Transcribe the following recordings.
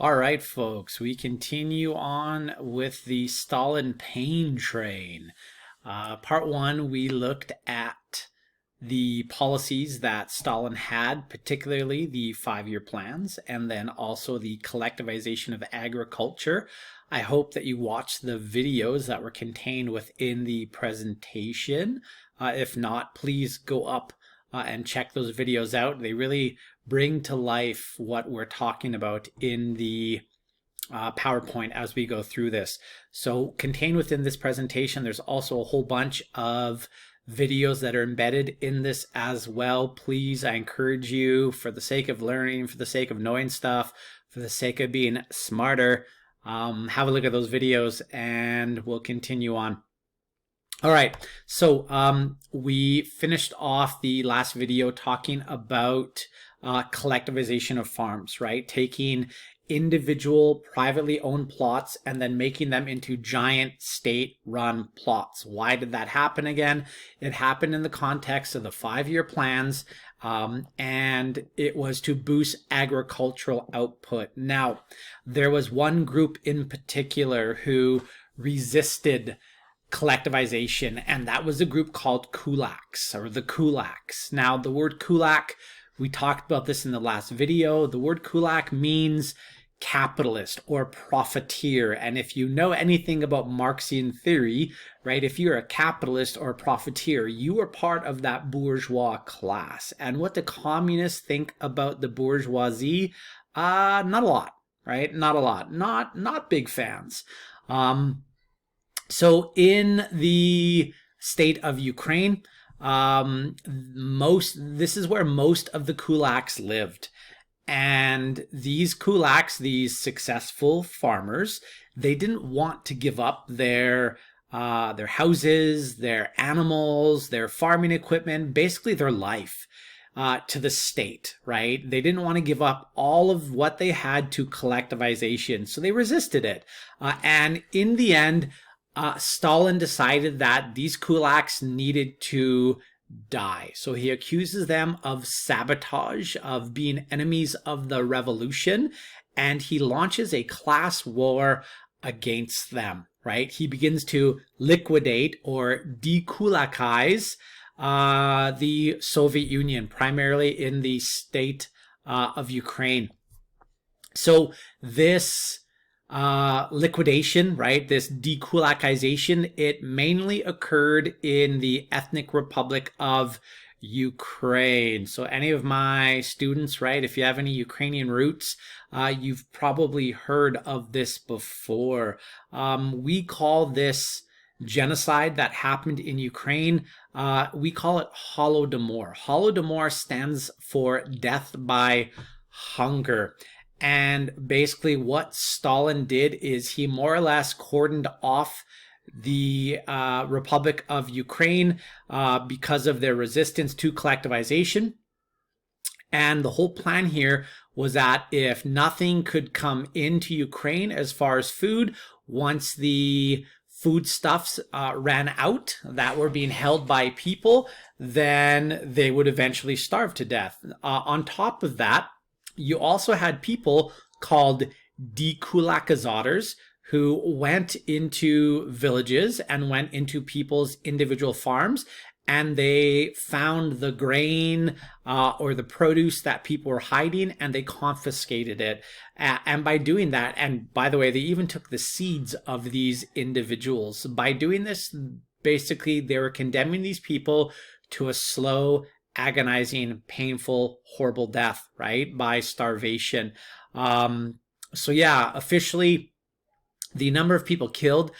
All right, folks, we continue on with the Stalin pain train. Part one, we looked at the policies that Stalin had, particularly the 5-year plans, and then also the collectivization of agriculture. I hope that you watched the videos that were contained within the presentation. If not, please go up and check those videos out. They really bring to life what we're talking about in the PowerPoint as we go through this. So contained within this presentation, there's also a whole bunch of videos that are embedded in this as well. Please, I encourage you, for the sake of learning, for the sake of knowing stuff, for the sake of being smarter, have a look at those videos and we'll continue on. All right, so we finished off the last video talking about collectivization of farms, right? Taking individual privately owned plots and then making them into giant state-run plots. Why did that happen again? It happened in the context of the 5-year plans, and it was to boost agricultural output. Now, there was one group in particular who resisted collectivization, and that was a group called Gulags, or the Gulags. Now, the word Gulag, we talked about this in the last video. The word Gulag means capitalist or profiteer. And if you know anything about Marxian theory, right, if you're a capitalist or a profiteer, you are part of that bourgeois class. And what do communists think about the bourgeoisie? Not a lot, right? Not a lot. Not big fans. So in the state of Ukraine, this is where most of the kulaks lived. And these kulaks, these successful farmers, they didn't want to give up their houses, their animals, their farming equipment, basically their life to the state, right? They didn't want to give up all of what they had to collectivization. So they resisted it. And in the end, Stalin decided that these kulaks needed to die. So he accuses them of sabotage, of being enemies of the revolution, and he launches a class war against them, right? He begins to liquidate or dekulakize the Soviet Union, primarily in the state of Ukraine. So this liquidation, right, this dekulakization, it mainly occurred in the ethnic republic of Ukraine. So any of my students, right, if you have any Ukrainian roots, you've probably heard of this before. We call this genocide that happened in Ukraine, we call it Holodomor. Holodomor stands for death by hunger. And basically what Stalin did is he more or less cordoned off the Republic of Ukraine because of their resistance to collectivization. And the whole plan here was that if nothing could come into Ukraine as far as food, once the foodstuffs ran out that were being held by people, then they would eventually starve to death. On top of that, you also had people called dekulakizators who went into villages and went into people's individual farms, and they found the grain or the produce that people were hiding, and they confiscated it. And by doing that, and by the way, they even took the seeds of these individuals. By doing this, basically, they were condemning these people to a slow, agonizing, painful, horrible death, right, by starvation. So yeah, officially, the number of people killed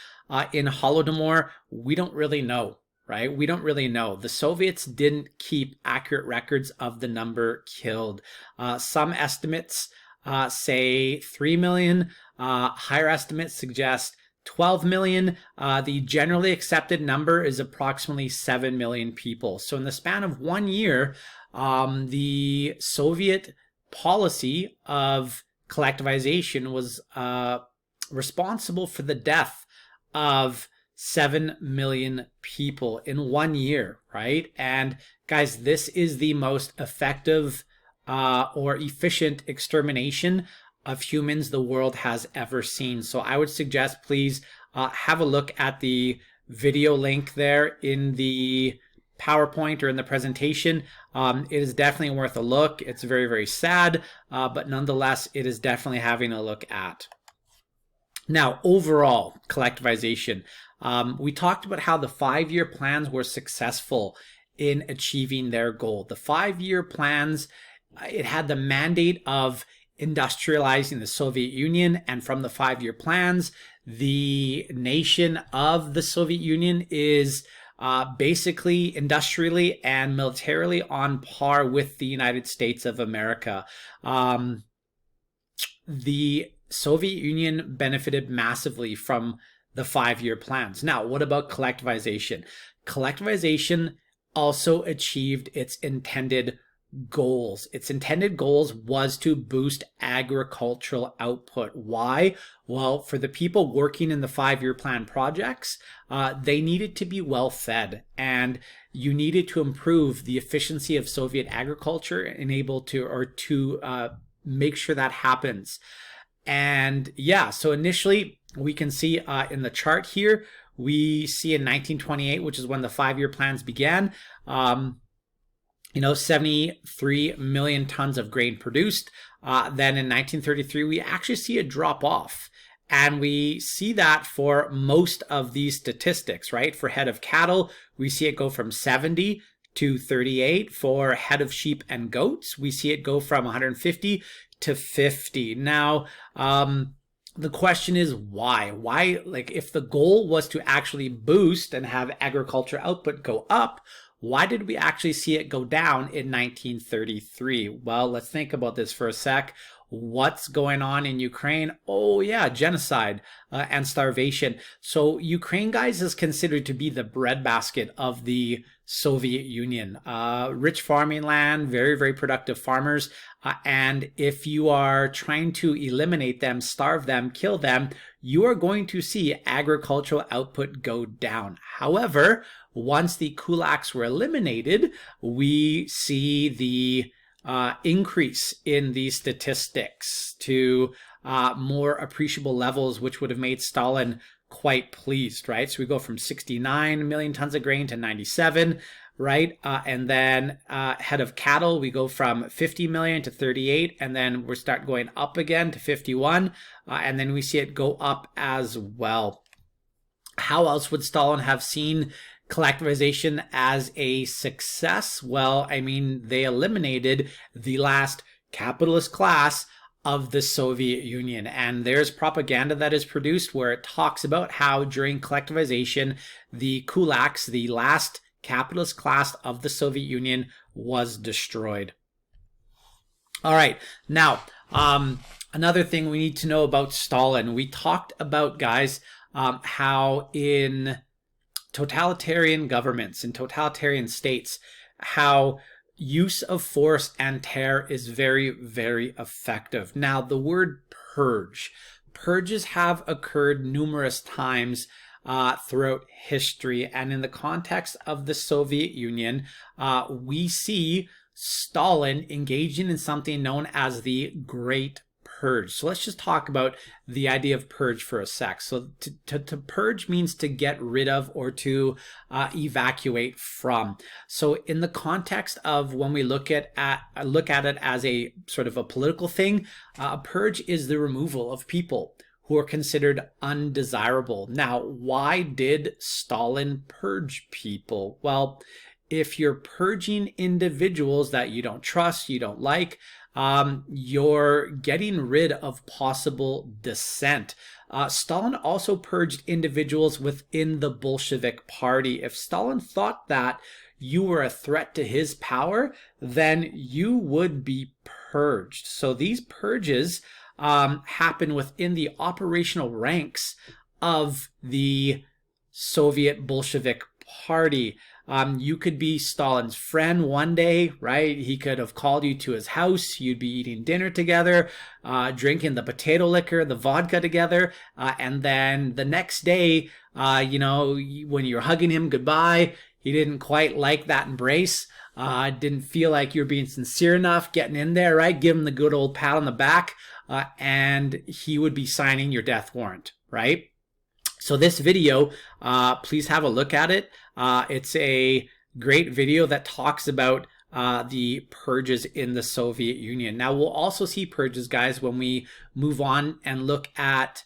in Holodomor, we don't really know, right? We don't really know. The Soviets didn't keep accurate records of the number killed. Some estimates say 3 million. Higher estimates suggest 12 million. The generally accepted number is approximately 7 million people. So in the span of 1 year, the Soviet policy of collectivization was responsible for the death of 7 million people in 1 year, right? And guys, this is the most effective or efficient extermination of humans the world has ever seen. So I would suggest please have a look at the video link there in the PowerPoint or in the presentation. It is definitely worth a look. It's very, very sad, but nonetheless, it is definitely having a look at. Now, overall, collectivization. We talked about how the 5-year plans were successful in achieving their goal. The 5-year plans, it had the mandate of industrializing the Soviet Union, and from the 5-year plans, the nation of the Soviet Union is basically industrially and militarily on par with the United States of America. The Soviet Union benefited massively from the 5-year plans. Now, what about collectivization? Collectivization also achieved its intended goals. Its intended goals was to boost agricultural output. Why? Well, for the people working in the 5-year plan projects, they needed to be well fed, and you needed to improve the efficiency of Soviet agriculture and able to make sure that happens. And yeah, so initially we can see in the chart here, we see in 1928, which is when the 5-year plans began, 73 million tons of grain produced. Then in 1933, we actually see a drop off. And we see that for most of these statistics, right? For head of cattle, we see it go from 70 to 38. For head of sheep and goats, we see it go from 150 to 50. Now, the question is why? Why, like, if the goal was to actually boost and have agriculture output go up, why did we actually see it go down in 1933? Well, let's think about this for a sec. What's going on in Ukraine? Oh yeah, genocide and starvation. So Ukraine, guys, is considered to be the breadbasket of the Soviet Union. Rich farming land, very, very productive farmers. And if you are trying to eliminate them, starve them, kill them, you are going to see agricultural output go down. However, once the kulaks were eliminated, we see the increase in these statistics to more appreciable levels, which would have made Stalin quite pleased, right? So we go from 69 million tons of grain to 97, right? And then head of cattle, we go from 50 million to 38, and then we start going up again to 51, and then we see it go up as well. How else would Stalin have seen collectivization as a success? Well, I mean, they eliminated the last capitalist class of the Soviet Union. And there's propaganda that is produced where it talks about how during collectivization, the kulaks, the last capitalist class of the Soviet Union, was destroyed. All right. Now, another thing we need to know about Stalin. We talked about, guys, how in totalitarian governments, in totalitarian states, how use of force and terror is very, very effective. Now, the word purge. Purges have occurred numerous times throughout history. And in the context of the Soviet Union, we see Stalin engaging in something known as the Great Purge. So let's just talk about the idea of purge for a sec. So to purge means to get rid of or to evacuate from. So in the context of when we look at it as a sort of a political thing, a purge is the removal of people who are considered undesirable. Now, why did Stalin purge people? Well, if you're purging individuals that you don't trust, you don't like, you're getting rid of possible dissent. Stalin also purged individuals within the Bolshevik party. If Stalin thought that you were a threat to his power, then you would be purged. So these purges happen within the operational ranks of the Soviet Bolshevik party. You could be Stalin's friend one day, right? He could have called you to his house. You'd be eating dinner together, drinking the potato liquor, the vodka together. And then the next day, when you're hugging him goodbye, He didn't quite like that embrace. Didn't feel like you were being sincere enough, getting in there, right? Give him the good old pat on the back, and he would be signing your death warrant, right? So this video, please have a look at it. It's a great video that talks about the purges in the Soviet Union. Now, we'll also see purges, guys, when we move on and look at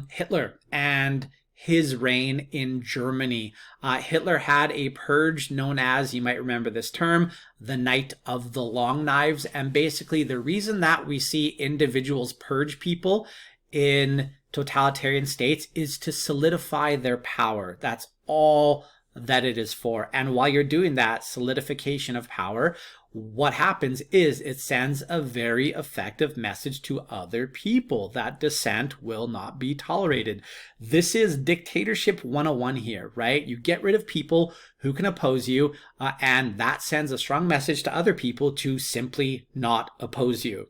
Hitler and his reign in Germany. Hitler had a purge known as, you might remember this term, the Night of the Long Knives. And basically the reason that we see individuals purge people in totalitarian states is to solidify their power. That's all that it is for. And while you're doing that solidification of power, what happens is it sends a very effective message to other people that dissent will not be tolerated. This is dictatorship 101 here, right? You get rid of people who can oppose you, and that sends a strong message to other people to simply not oppose you.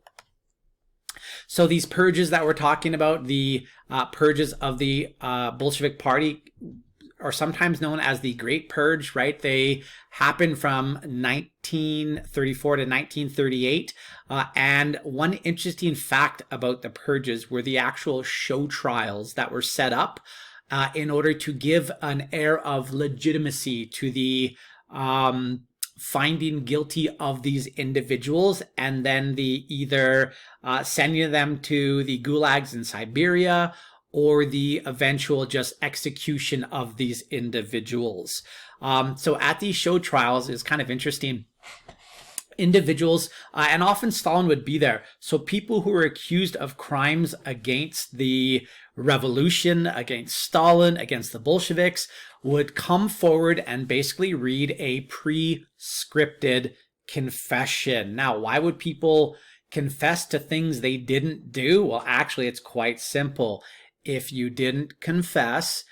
So these purges that we're talking about, the purges of the Bolshevik Party, are sometimes known as the Great Purge, right? They happened from 1934 to 1938. And one interesting fact about the purges were the actual show trials that were set up in order to give an air of legitimacy to the finding guilty of these individuals, and then the either sending them to the gulags in Siberia or the eventual just execution of these individuals. So at these show trials is kind of interesting. Individuals, and often Stalin would be there. So people who were accused of crimes against the revolution, against Stalin, against the Bolsheviks, would come forward and basically read a pre-scripted confession. Now, why would people confess to things they didn't do? Well, actually, it's quite simple. If you didn't confess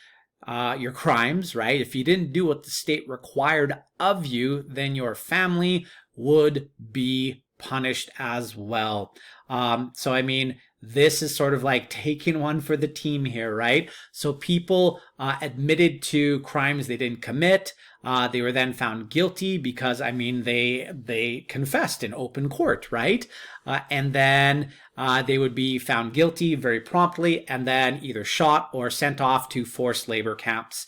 your crimes, right? If you didn't do what the state required of you, then your family would be punished as well. So, I mean, this is sort of like taking one for the team here, right? So people admitted to crimes they didn't commit. They were then found guilty because, I mean, they confessed in open court, right? And then they would be found guilty very promptly and then either shot or sent off to forced labor camps.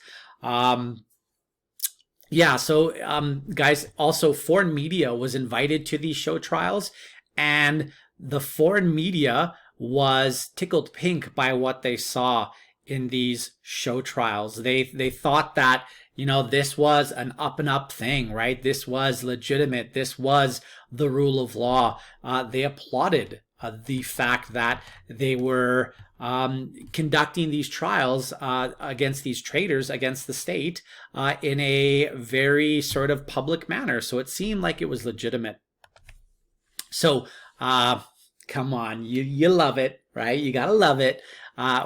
Yeah, so guys, also foreign media was invited to these show trials, and the foreign media was tickled pink by what they saw in these show trials. They thought that, you know, this was an up and up thing, right? This was legitimate. This was the rule of law. They applauded the fact that they were conducting these trials against these traitors, against the state, in a very sort of public manner. So it seemed like it was legitimate. So, come on, you love it, right? You gotta love it.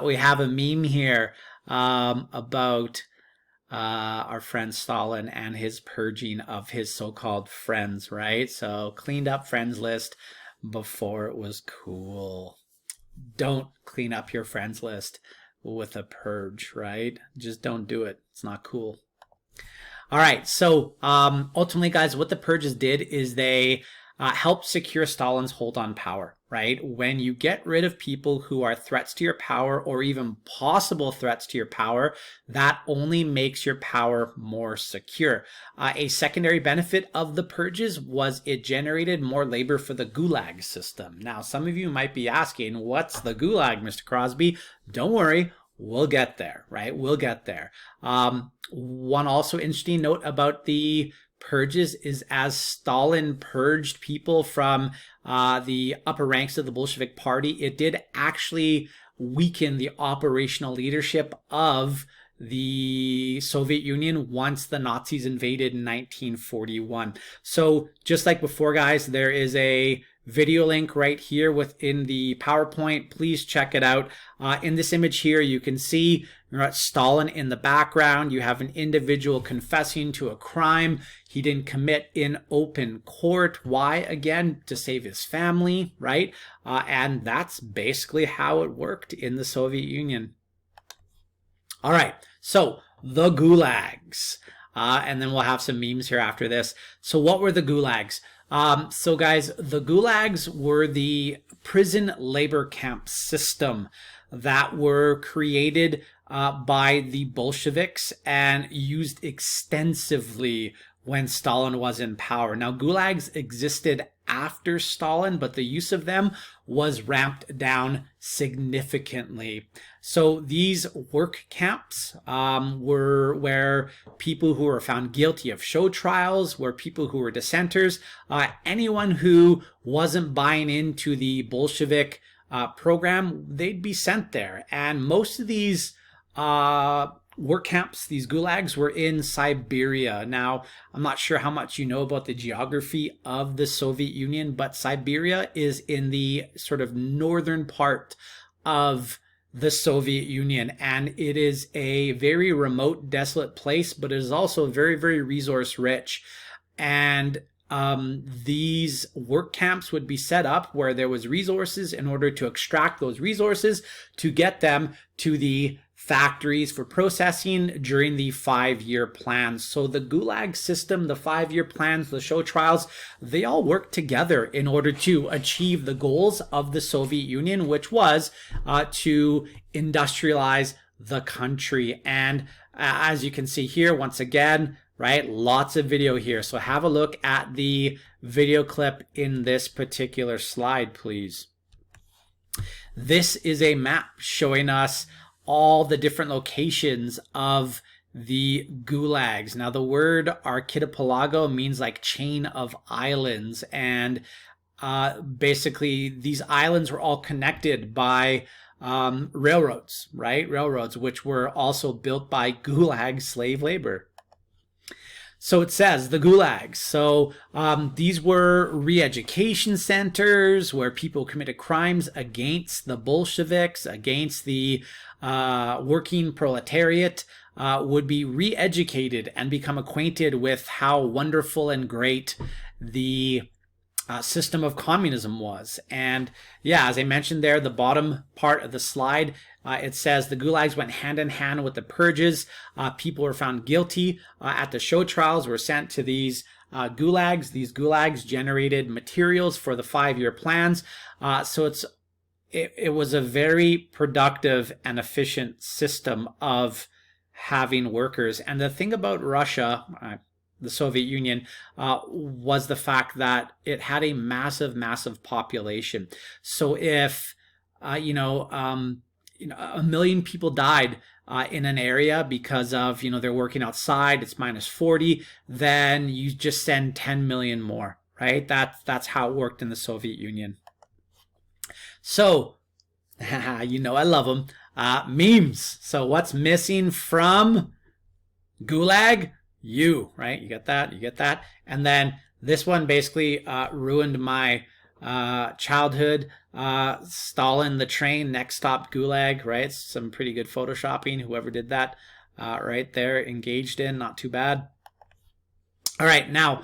We have a meme here about our friend Stalin and his purging of his so-called friends, right? So cleaned up friends list before it was cool. Don't clean up your friends list with a purge, right? Just don't do it. It's not cool. All right, so ultimately, guys, what the purges did is they helped secure Stalin's hold on power, right? When you get rid of people who are threats to your power or even possible threats to your power, that only makes your power more secure. A secondary benefit of the purges was it generated more labor for the Gulag system. Now, some of you might be asking, what's the Gulag, Mr. Crosby? Don't worry. We'll get there, right? We'll get there. One also interesting note about the purges is as Stalin purged people from the upper ranks of the Bolshevik Party, it did actually weaken the operational leadership of the Soviet Union once the Nazis invaded in 1941. So just like before, guys, there is a video link right here within the PowerPoint. Please check it out. In this image here, you can see Stalin in the background. You have an individual confessing to a crime he didn't commit in open court. Why? Again, to save his family, right? And that's basically how it worked in the Soviet Union. All right, so the gulags. and then we'll have some memes here after this. So what were the gulags? So guys, the gulags were the prison labor camp system that were created by the Bolsheviks and used extensively when Stalin was in power. Now, gulags existed after Stalin, but the use of them was ramped down significantly. So these work camps were where people who were found guilty of show trials, were people who were dissenters, anyone who wasn't buying into the Bolshevik program, they'd be sent there. And most of these work camps, these gulags, were in Siberia. Now, I'm not sure how much you know about the geography of the Soviet Union, but Siberia is in the sort of northern part of the Soviet Union, and it is a very remote, desolate place, but it is also very, very resource rich. And these work camps would be set up where there was resources in order to extract those resources to get them to the factories for processing during the 5-year plans. So the Gulag system, the 5-year plans, the show trials, they all worked together in order to achieve the goals of the Soviet Union, which was to industrialize the country. And as you can see here, once again, right, lots of video here. So have a look at the video clip in this particular slide, please. This is a map showing us all the different locations of the gulags. Now, the word archipelago means like chain of islands, and basically these islands were all connected by railroads, right? Railroads, which were also built by gulag slave labor. So it says the gulags. So these were re-education centers where people committed crimes against the Bolsheviks, against the working proletariat, would be re-educated and become acquainted with how wonderful and great the system of communism was. And yeah, as I mentioned there, the bottom part of the slide, it says the gulags went hand in hand with the purges. People were found guilty at the show trials, were sent to these gulags. These gulags generated materials for the 5-year plans. So it was a very productive and efficient system of having workers. And the thing about Russia, the Soviet Union, was the fact that it had a massive, massive population. So if, a million people died in an area because of, they're working outside, it's minus 40, then you just send 10 million more, right? That's how it worked in the Soviet Union. So, I love them. Memes. So what's missing from Gulag? You, right? You get that? And then this one basically ruined my childhood. Stalin, the train, next stop Gulag, right? Some pretty good photoshopping, whoever did that right there, engaged in, not too bad. All right, now,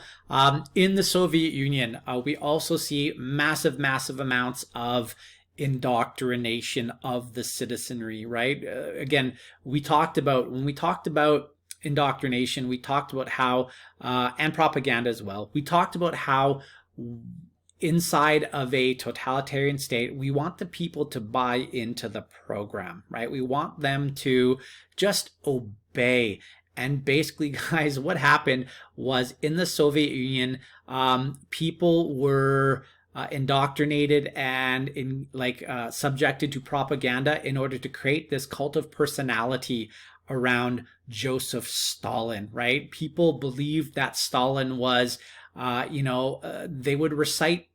in the Soviet Union, we also see massive, massive amounts of indoctrination of the citizenry, right? Again, when we talked about indoctrination, we talked about how, and propaganda as well, we talked about how inside of a totalitarian state, we want the people to buy into the program, right? We want them to just obey. And basically, guys, what happened was in the Soviet Union, people were indoctrinated and subjected to propaganda in order to create this cult of personality around Joseph Stalin, right? People believed that Stalin was, they would recite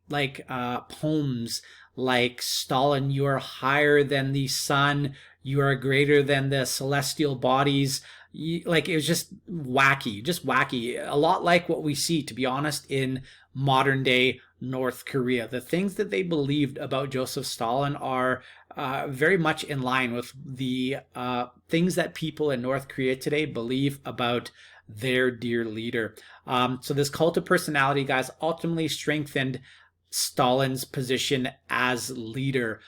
poems like, Stalin, you are higher than the sun, you are greater than the celestial bodies. It was just wacky, a lot like what we see, to be honest, in modern day North Korea. The things that they believed about Joseph Stalin are very much in line with the things that people in North Korea today believe about their dear leader. So this cult of personality, guys, ultimately strengthened Stalin's position as leader.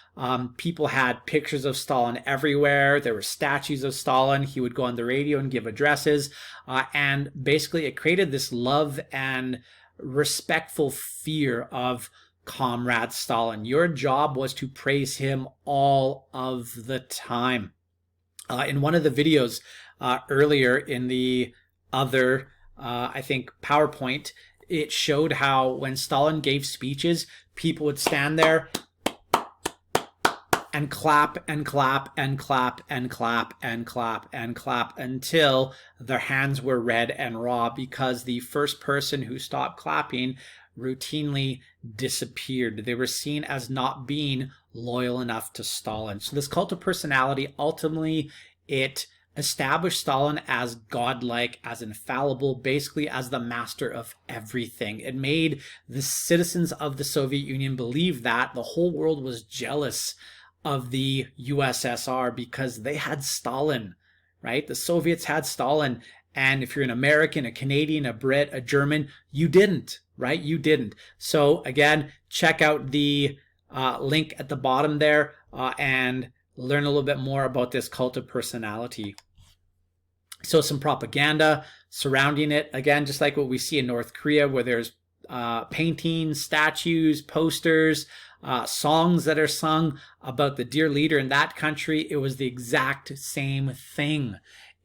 People had pictures of Stalin everywhere. There were statues of Stalin. He would go on the radio and give addresses. And basically, it created this love and respectful fear of Comrade Stalin. Your job was to praise him all of the time. In one of the videos earlier in the other, I think, PowerPoint, it showed how when Stalin gave speeches, people would stand there and clap and clap and clap and clap and clap and clap until their hands were red and raw, because the first person who stopped clapping routinely disappeared. They were seen as not being loyal enough to Stalin. So this cult of personality, ultimately, it established Stalin as godlike, as infallible, basically as the master of everything. It made the citizens of the Soviet Union believe that the whole world was jealous of the USSR because they had Stalin, right? The Soviets had Stalin. And if you're an American, a Canadian, a Brit, a German, you didn't, right? You didn't. So again, check out the link at the bottom there and learn a little bit more about this cult of personality. So some propaganda surrounding it. Again, just like what we see in North Korea, where there's paintings, statues, posters, songs that are sung about the dear leader in that country. It was the exact same thing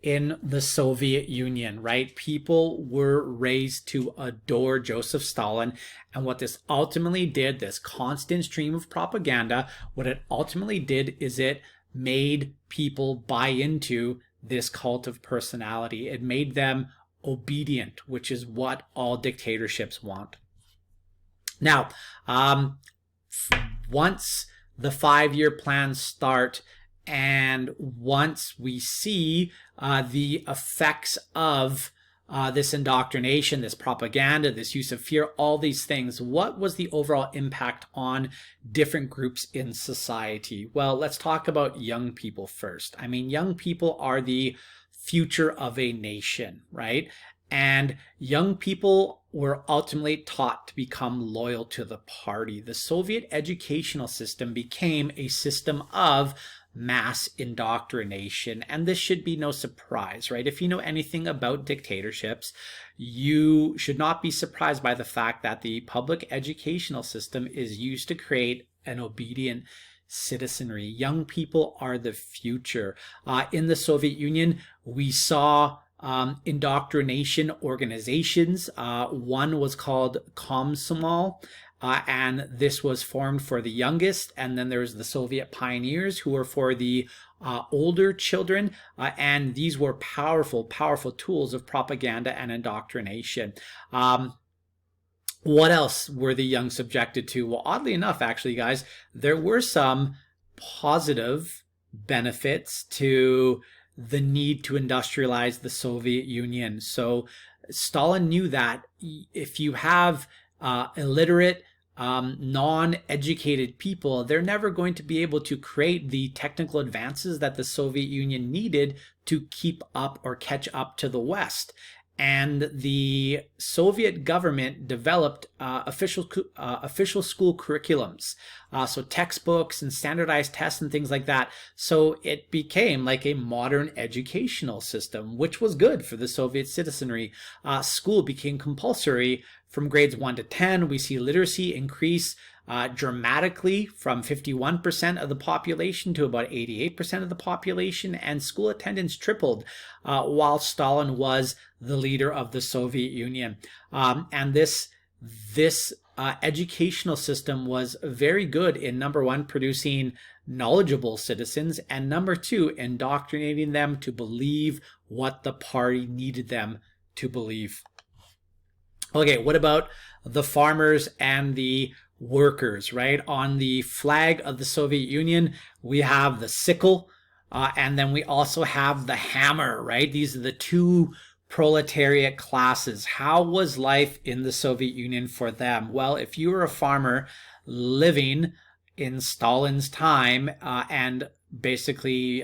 in the Soviet Union, right? People were raised to adore Joseph Stalin. And what this ultimately did, this constant stream of propaganda, what it ultimately did is it made people buy into this cult of personality. It made them obedient, which is what all dictatorships want. Now, once the 5-year plans start, and once we see the effects of this indoctrination, this propaganda, this use of fear, all these things, what was the overall impact on different groups in society? Well, let's talk about young people first. I mean, young people are the future of a nation, right? And young people were ultimately taught to become loyal to the party. The Soviet educational system became a system of mass indoctrination, and this should be no surprise, right? If you know anything about dictatorships, you should not be surprised by the fact that the public educational system is used to create an obedient citizenry. Young people are the future. In the Soviet Union, we saw indoctrination organizations. One was called Komsomol, and this was formed for the youngest. And then there's the Soviet pioneers, who were for the older children. And these were powerful, powerful tools of propaganda and indoctrination. What else were the young subjected to? Well, oddly enough, actually, guys, there were some positive benefits to the need to industrialize the Soviet Union. So Stalin knew that if you have illiterate, non-educated people, they're never going to be able to create the technical advances that the Soviet Union needed to keep up or catch up to the West. And the Soviet government developed official school curriculums, so textbooks and standardized tests and things like that. So it became like a modern educational system, which was good for the Soviet citizenry. School became compulsory from grades 1 to 10. We see literacy increase dramatically from 51% of the population to about 88% of the population, and school attendance tripled while Stalin was the leader of the Soviet Union. And this educational system was very good in, number one, producing knowledgeable citizens, and number two, indoctrinating them to believe what the party needed them to believe. Okay, what about the farmers and the workers, right? On the flag of the Soviet Union, we have the sickle, and then we also have the hammer, right? These are the two proletariat classes. How was life in the Soviet Union for them? Well, if you were a farmer living in Stalin's time and basically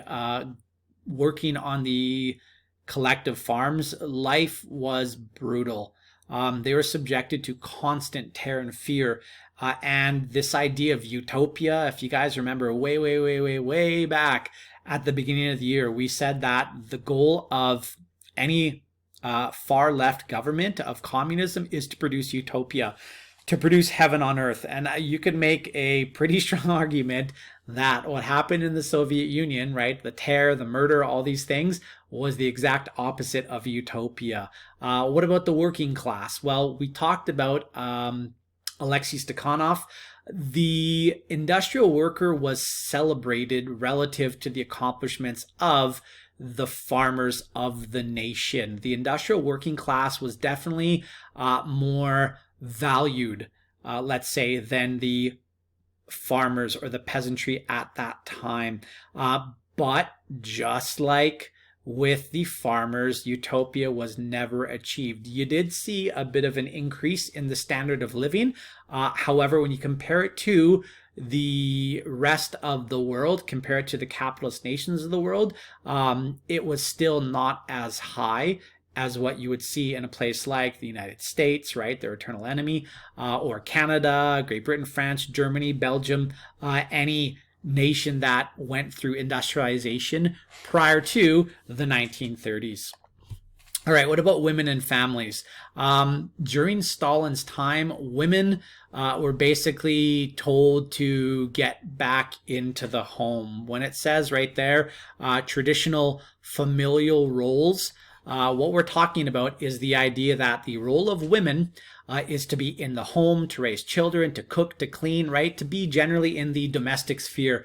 working on the collective farms, life was brutal. They were subjected to constant terror and fear. And this idea of utopia, if you guys remember way back at the beginning of the year, we said that the goal of any far left government of communism is to produce utopia, to produce heaven on earth. And you could make a pretty strong argument that what happened in the Soviet Union, right, the terror, the murder, all these things, was the exact opposite of utopia. What about the working class? Well, we talked about Alexei Stakhanov. The industrial worker was celebrated relative to the accomplishments of the farmers of the nation. The industrial working class was definitely more valued, let's say, than the farmers or the peasantry at that time. But just like with the farmers, utopia was never achieved. You did see a bit of an increase in the standard of living. However, when you compare it to the rest of the world, compare it to the capitalist nations of the world, it was still not as high as what you would see in a place like the United States, right, their eternal enemy, or Canada, Great Britain, France, Germany, Belgium, any nation that went through industrialization prior to the 1930s. All right, what about women and families? During Stalin's time, women were basically told to get back into the home. When it says right there, traditional familial roles, what we're talking about is the idea that the role of women is to be in the home, to raise children, to cook, to clean, right? To be generally in the domestic sphere.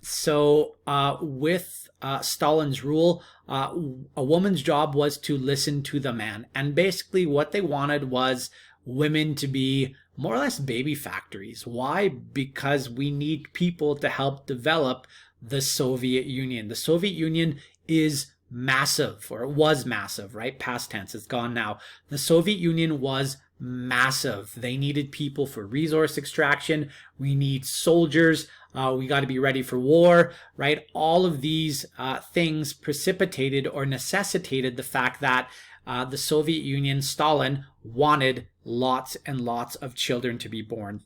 So with Stalin's rule, a woman's job was to listen to the man. And basically what they wanted was women to be more or less baby factories. Why? Because we need people to help develop the Soviet Union. The Soviet Union is massive, or it was massive, right? Past tense, it's gone now. The Soviet Union was massive. They needed people for resource extraction. We need soldiers. We got to be ready for war, right? All of these things precipitated or necessitated the fact that the Soviet Union, Stalin, wanted lots and lots of children to be born.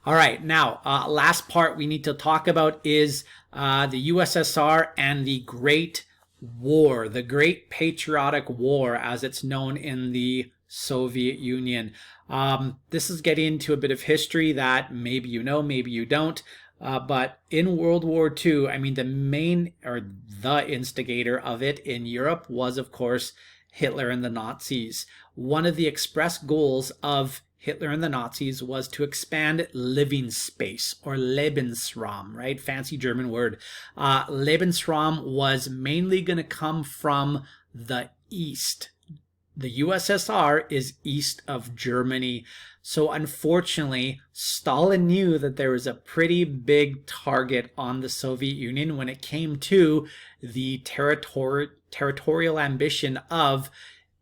All right, now, last part we need to talk about is the USSR and the Great War, the Great Patriotic War, as it's known in the Soviet Union. This is getting into a bit of history that maybe you know, maybe you don't. But in World War II, I mean, the main or the instigator of it in Europe was, of course, Hitler and the Nazis. One of the express goals of Hitler and the Nazis was to expand living space, or Lebensraum, right? Fancy German word. Lebensraum was mainly going to come from the east. The USSR is east of Germany. So unfortunately, Stalin knew that there was a pretty big target on the Soviet Union when it came to the territorial ambition of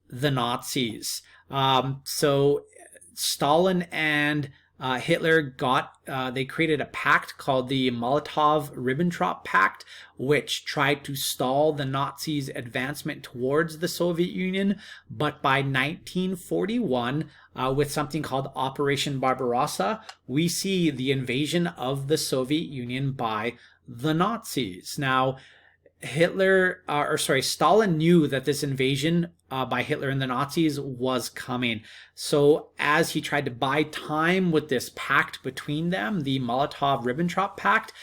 the Nazis. So Stalin and Hitler they created a pact called the Molotov-Ribbentrop Pact, which tried to stall the Nazis' advancement towards the Soviet Union. But by 1941, with something called Operation Barbarossa, we see the invasion of the Soviet Union by the Nazis. Now, Stalin knew that this invasion by Hitler and the Nazis was coming. So as he tried to buy time with this pact between them, the Molotov-Ribbentrop Pact,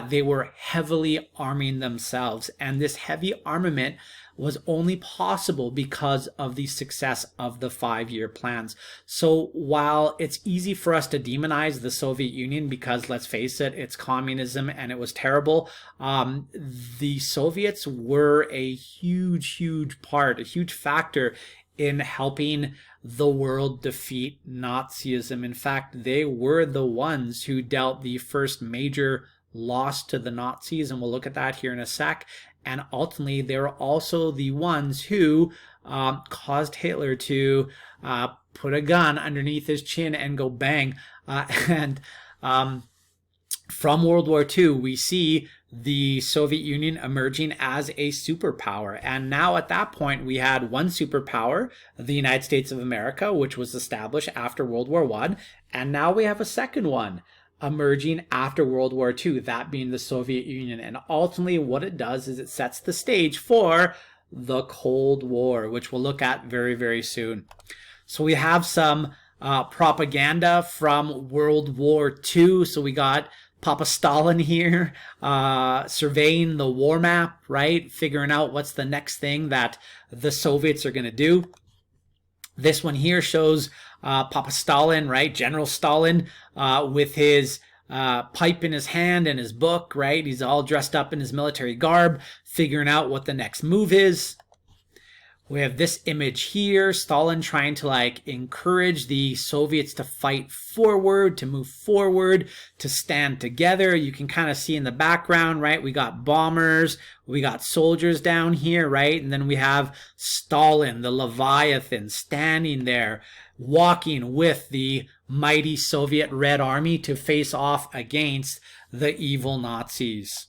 they were heavily arming themselves. And this heavy armament was only possible because of the success of the 5-year plans. So while it's easy for us to demonize the Soviet Union because, let's face it, it's communism and it was terrible, the Soviets were a huge part, a huge factor in helping the world defeat Nazism. In fact, they were the ones who dealt the first major loss to the Nazis, and we'll look at that here in a sec. And ultimately, they were also the ones who caused Hitler to put a gun underneath his chin and go bang. From World War II, we see the Soviet Union emerging as a superpower. And now at that point, we had one superpower, the United States of America, which was established after World War I. And now we have a second one emerging after World War II, that being the Soviet Union. And ultimately what it does is it sets the stage for the Cold War, which we'll look at very, very soon. So we have some propaganda from World War II. So we got Papa Stalin here surveying the war map, right? Figuring out what's the next thing that the Soviets are going to do. This one here shows Papa Stalin, right? General Stalin with his pipe in his hand and his book, right? He's all dressed up in his military garb, figuring out what the next move is. We have this image here, Stalin trying to like encourage the Soviets to fight forward, to move forward, to stand together. You can kind of see in the background, right? We got bombers, we got soldiers down here, right? And then we have Stalin, the Leviathan, standing there, walking with the mighty Soviet Red Army to face off against the evil Nazis.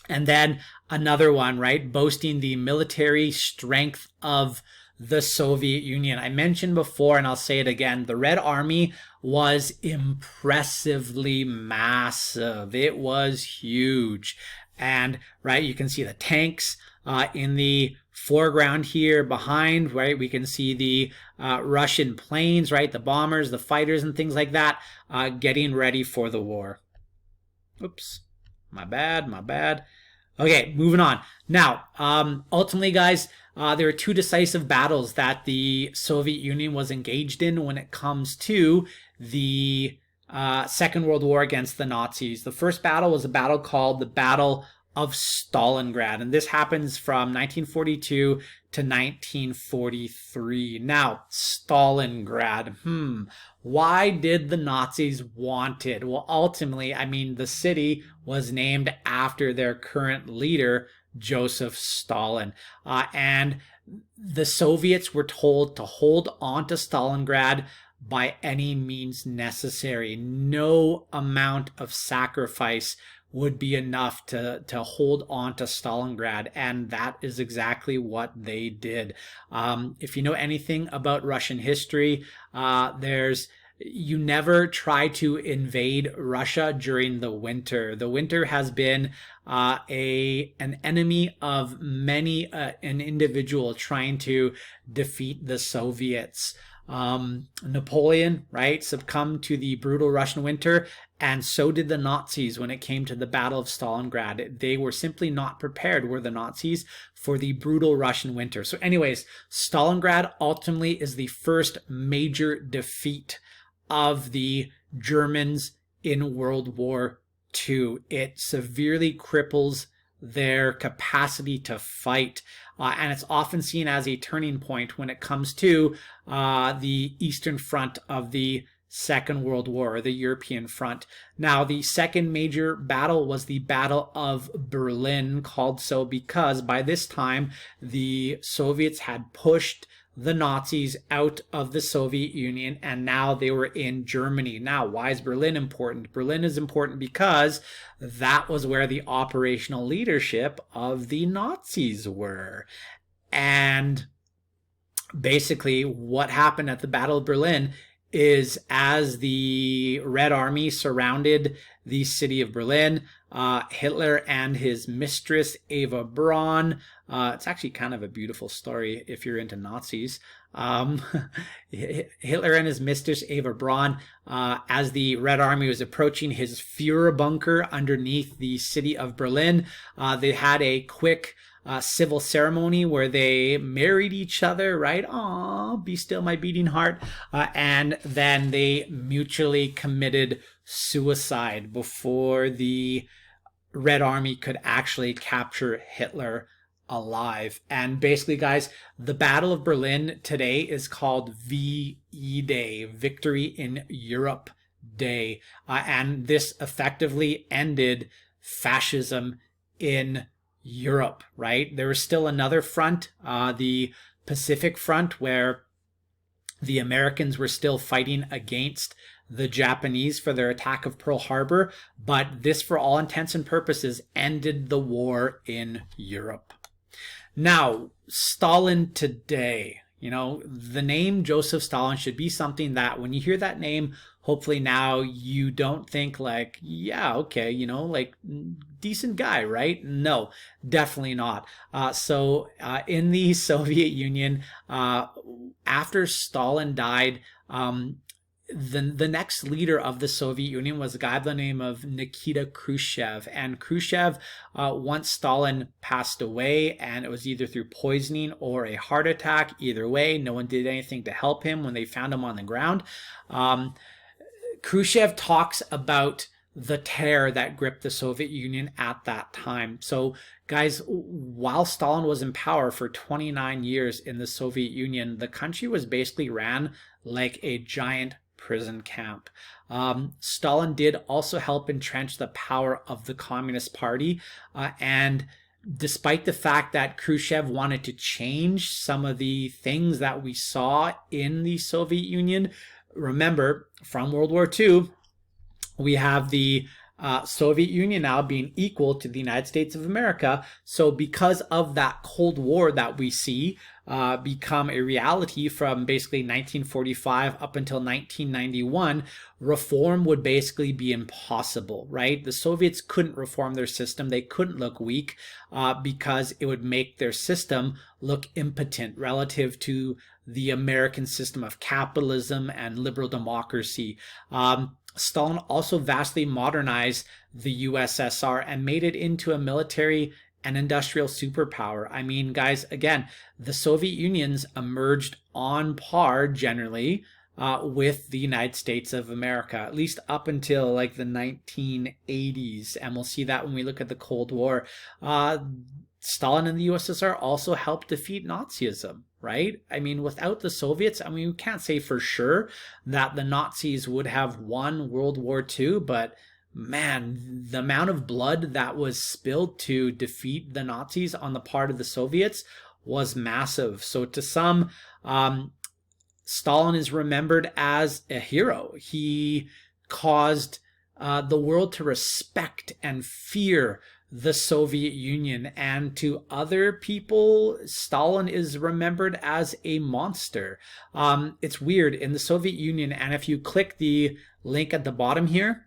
And then another one, right, boasting the military strength of the Soviet Union. I mentioned before, and I'll say it again, the Red Army was impressively massive. It was huge. And, right, you can see the tanks in the foreground here behind, right? We can see the Russian planes, right? The bombers, the fighters, and things like that getting ready for the war. Oops. My bad. Okay, moving on. Now, ultimately, guys, there are two decisive battles that the Soviet Union was engaged in when it comes to the Second World War against the Nazis. The first battle was a battle called the Battle of Stalingrad, and this happens from 1942 to 1943. Now, Stalingrad, why did the Nazis want it? Well, ultimately, I mean, the city was named after their current leader, Joseph Stalin. And the Soviets were told to hold on to Stalingrad by any means necessary. No amount of sacrifice would be enough to hold on to Stalingrad, and that is exactly what they did. If you know anything about Russian history, you never try to invade Russia during the winter. The winter has been an enemy of many an individual trying to defeat the Soviets. Napoleon, right, succumbed to the brutal Russian winter, and so did the Nazis when it came to the Battle of Stalingrad. They were simply not prepared, were the Nazis, for the brutal Russian winter. So anyways, Stalingrad ultimately is the first major defeat of the Germans in World War II. It severely cripples their capacity to fight. And it's often seen as a turning point when it comes to the Eastern Front of the Second World War, or the European Front. Now, the second major battle was the Battle of Berlin, called so because by this time the Soviets had pushed the Nazis out of the Soviet Union, and now they were in Germany. Now, why is Berlin important? Berlin is important because that was where the operational leadership of the Nazis were. And basically what happened at the Battle of Berlin is, as the Red Army surrounded the city of Berlin, Hitler and his mistress Eva Braun, it's actually kind of a beautiful story if you're into Nazis, Hitler and his mistress Eva Braun, as the Red Army was approaching his Führer bunker underneath the city of Berlin, they had a quick civil ceremony where they married each other, right? Aw, be still my beating heart. And then they mutually committed suicide before the Red Army could actually capture Hitler alive. And basically, guys, the Battle of Berlin today is called VE Day, Victory in Europe Day. And this effectively ended fascism in Europe, right? There was still another front, the Pacific Front, where the Americans were still fighting against the Japanese for their attack of Pearl Harbor, but this, for all intents and purposes, ended the war in Europe. Now, Stalin today. You know, the name Joseph Stalin should be something that when you hear that name, hopefully now you don't think like, yeah, okay, you know, like decent guy, right? No, definitely not. In the Soviet Union, after Stalin died, the next leader of the Soviet Union was a guy by the name of Nikita Khrushchev. And Khrushchev, once Stalin passed away, and it was either through poisoning or a heart attack, either way, no one did anything to help him when they found him on the ground. Khrushchev talks about the terror that gripped the Soviet Union at that time. So, guys, while Stalin was in power for 29 years in the Soviet Union, the country was basically ran like a giant prison camp. Stalin did also help entrench the power of the Communist Party, and despite the fact that Khrushchev wanted to change some of the things that we saw in the Soviet Union, remember, from World War II, we have the Soviet Union now being equal to the United States of America. So because of that Cold War that we see become a reality from basically 1945 up until 1991, reform would basically be impossible, right? The Soviets couldn't reform their system. They couldn't look weak because it would make their system look impotent relative to the American system of capitalism and liberal democracy. Stalin also vastly modernized the USSR and made it into a military and industrial superpower. I mean, guys, again, the Soviet Union's emerged on par generally with the United States of America, at least up until like the 1980s. And we'll see that when we look at the Cold War. Stalin and the USSR also helped defeat Nazism, right? I mean, without the Soviets, I mean, we can't say for sure that the Nazis would have won World War II, but man, the amount of blood that was spilled to defeat the Nazis on the part of the Soviets was massive. So to some, Stalin is remembered as a hero. He caused the world to respect and fear the Soviet Union, and to other people, Stalin is remembered as a monster. It's weird in the Soviet Union, and if you click the link at the bottom here,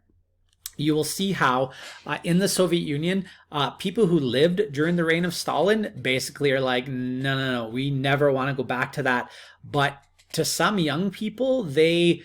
you will see how in the Soviet Union, people who lived during the reign of Stalin basically are like, no, we never want to go back to that. But to some young people, they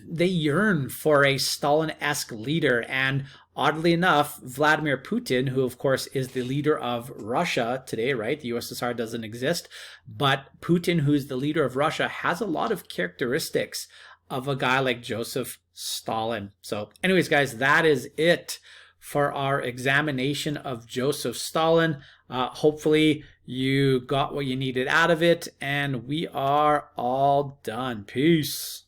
yearn for a Stalin-esque leader. And oddly enough, Vladimir Putin, who of course is the leader of Russia today, right? The USSR doesn't exist, but Putin, who's the leader of Russia, has a lot of characteristics of a guy like Joseph Stalin. So anyways, guys, that is it for our examination of Joseph Stalin. Hopefully you got what you needed out of it, and we are all done. Peace.